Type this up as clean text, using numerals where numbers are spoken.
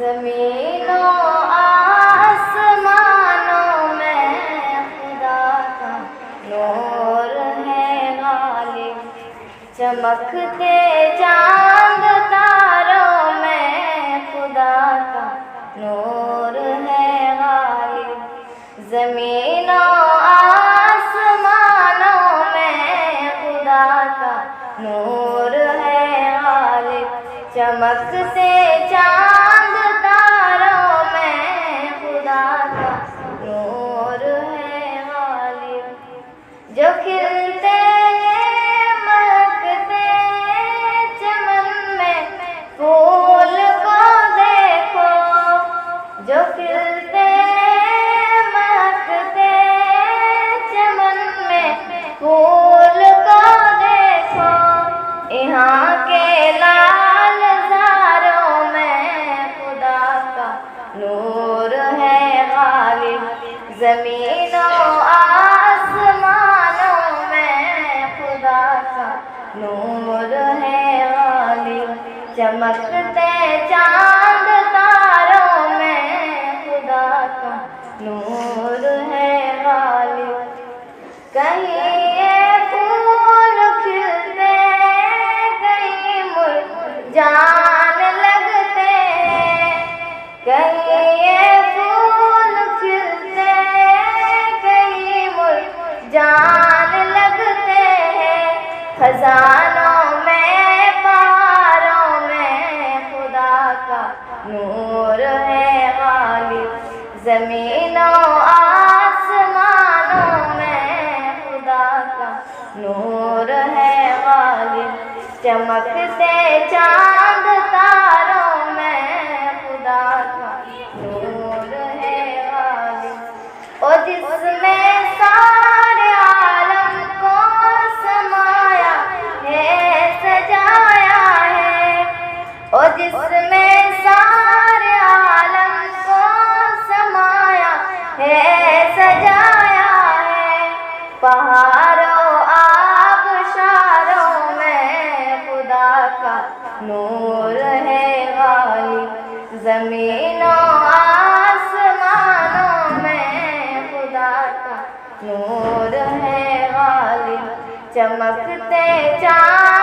ज़मीनों आसमानों में खुदा का नूर है गालिब, चमकते चांद तारों में खुदा का नूर है गालिब। ज़मीनों आसमानों में खुदा का नूर है गालिब, चमकते चांद तारों में खुदा का नूर है गालिब। जो खिलते महकते चमन में फूल को देखो, जो खिलते महकते चमन में फूल को देखो, यहाँ के लाल ज़ारों में खुदा का नूर है गालिब। ज़मीनों आसमानों में खुदा का नूर है गालिब, चमकते चांद तारों में खुदा का नूर है गालिब। कहीं ये फूल खिलते, कहीं मुरझान लगते हैं, कहीं ये फूल खिलते, कहीं मुरझान लगते हैं। खजानों में पहाड़ों में खुदा का नूर है गालिब। ज़मीनों आसमानों में खुदा का नूर है गालिब, चमकते चांद तारों में खुदा का नूर है गालिब। और जिसने सारे आलम को समाया है, सजाया है, और जिसने सारे आलम को समाया है, सजाया है। पहाड़ों आबशारों में खुदा का नूर है गालिब। ज़मीनों आसमानों में खुदा का नूर है गालिब, चमकते चांद